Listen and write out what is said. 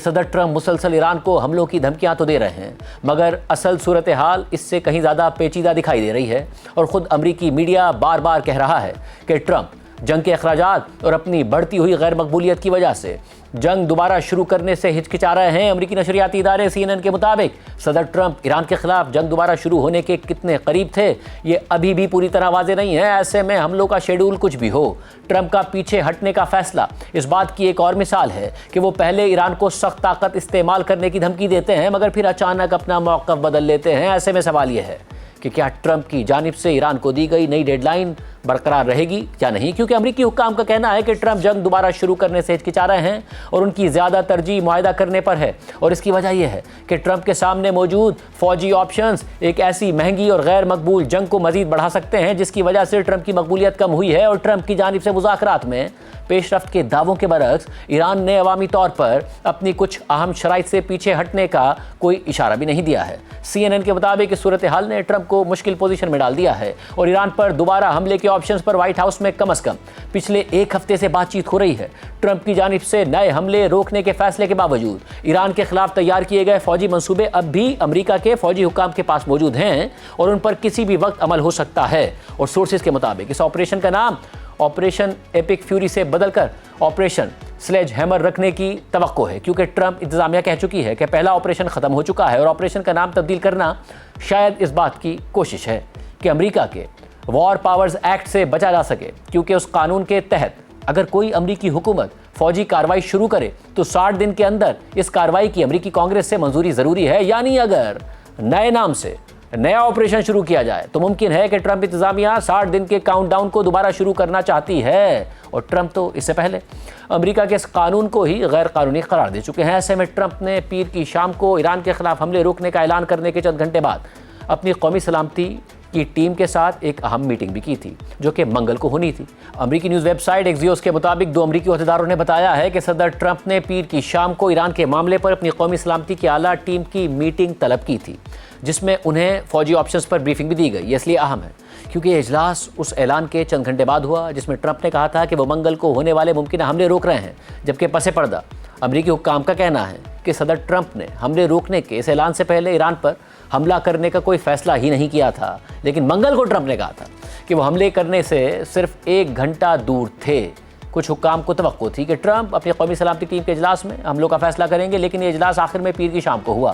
صدر ٹرمپ مسلسل ایران کو حملوں کی دھمکیاں تو دے رہے ہیں، مگر اصل صورتحال اس سے کہیں زیادہ پیچیدہ دکھائی دے رہی ہے، اور خود امریکی میڈیا بار بار کہہ رہا ہے کہ ٹرمپ جنگ کے اخراجات اور اپنی بڑھتی ہوئی غیر مقبولیت کی وجہ سے جنگ دوبارہ شروع کرنے سے ہچکچا رہے ہیں۔ امریکی نشریاتی ادارے CNN کے مطابق صدر ٹرمپ ایران کے خلاف جنگ دوبارہ شروع ہونے کے کتنے قریب تھے یہ ابھی بھی پوری طرح واضح نہیں ہے۔ ایسے میں حملوں کا شیڈول کچھ بھی ہو، ٹرمپ کا پیچھے ہٹنے کا فیصلہ اس بات کی ایک اور مثال ہے کہ وہ پہلے ایران کو سخت طاقت استعمال کرنے کی دھمکی دیتے ہیں، مگر پھر اچانک اپنا موقف بدل لیتے ہیں۔ ایسے میں سوال یہ ہے کہ کیا ٹرمپ کی جانب سے ایران کو دی گئی نئی ڈیڈ لائن برقرار رہے گی یا نہیں، کیونکہ امریکی حکام کا کہنا ہے کہ ٹرمپ جنگ دوبارہ شروع کرنے سے ہچکچا رہے ہیں اور ان کی زیادہ ترجیح معاہدہ کرنے پر ہے، اور اس کی وجہ یہ ہے کہ ٹرمپ کے سامنے موجود فوجی آپشنز ایک ایسی مہنگی اور غیر مقبول جنگ کو مزید بڑھا سکتے ہیں جس کی وجہ سے ٹرمپ کی مقبولیت کم ہوئی ہے، اور ٹرمپ کی جانب سے مذاکرات میں پیش رفت کے دعووں کے برعکس ایران نے عوامی طور پر اپنی کچھ اہم شرائط سے پیچھے ہٹنے کا کوئی اشارہ بھی نہیں دیا ہے۔ CNN کے مطابق اس صورتحال نے ٹرمپ کو مشکل پوزیشن میں ڈال دیا ہے، اور ایران پر دوبارہ حملے کے آپشنز پر وائٹ ہاؤس میں کم از کم پچھلے ایک ہفتے سے بات چیت ہو رہی ہے۔ ٹرمپ کی جانب سے نئے حملے روکنے کے فیصلے کے باوجود ایران کے خلاف تیار کیے گئے فوجی منصوبے اب بھی امریکہ کے فوجی حکام کے پاس موجود ہیں اور ان پر کسی بھی وقت عمل ہو سکتا ہے، اور سورسز کے مطابق اس آپریشن کا نام آپریشن ایپک فیوری سے بدل کر آپریشن سلیج ہیمر رکھنے کی توقع ہے، کیونکہ ٹرمپ انتظامیہ کہہ چکی ہے کہ پہلا آپریشن ختم ہو چکا ہے، اور آپریشن کا نام تبدیل کرنا شاید اس بات کی کوشش ہے کہ امریکہ کے وار پاورز ایکٹ سے بچا جا سکے، کیونکہ اس قانون کے تحت اگر کوئی امریکی حکومت فوجی کارروائی شروع کرے تو 60 دن کے اندر اس کارروائی کی امریکی کانگریس سے منظوری ضروری ہے، یعنی اگر نئے نام سے نیا آپریشن شروع کیا جائے تو ممکن ہے کہ ٹرمپ انتظامیہ 60 دن کے کاؤنٹ ڈاؤن کو دوبارہ شروع کرنا چاہتی ہے، اور ٹرمپ تو اس سے پہلے امریکہ کے اس قانون کو ہی غیر قانونی قرار دے چکے ہیں۔ ایسے میں ٹرمپ نے پیر کی شام کو ایران کے خلاف حملے روکنے کا اعلان کرنے کے چند گھنٹے بعد اپنی قومی سلامتی کی ٹیم کے ساتھ ایک اہم میٹنگ بھی کی تھی، جو کہ منگل کو ہونی تھی۔ امریکی نیوز ویب سائٹ ایکزیوس کے مطابق 2 امریکی عہدیداروں نے بتایا ہے کہ صدر ٹرمپ نے پیر کی شام کو ایران کے معاملے پر اپنی قومی سلامتی کی اعلیٰ ٹیم کی میٹنگ طلب کی تھی، جس میں انہیں فوجی آپشنز پر بریفنگ بھی دی گئی۔ یہ اس لیے اہم ہے کیونکہ یہ اجلاس اس اعلان کے چند گھنٹے بعد ہوا جس میں ٹرمپ نے کہا تھا کہ وہ منگل کو ہونے والے ممکنہ حملے روک رہے ہیں، جبکہ پس پردہ امریکی حکام کا کہنا ہے کہ صدر ٹرمپ نے حملے روکنے کے اس اعلان سے پہلے ایران پر حملہ کرنے کا کوئی فیصلہ ہی نہیں کیا تھا، لیکن منگل کو ٹرمپ نے کہا تھا کہ وہ حملے کرنے سے صرف 1 گھنٹہ دور تھے۔ کچھ حکام کو توقع تھی کہ ٹرمپ اپنی قومی سلامتی ٹیم کے اجلاس میں حملوں کا فیصلہ کریں گے، لیکن یہ اجلاس آخر میں پیر کی شام کو ہوا،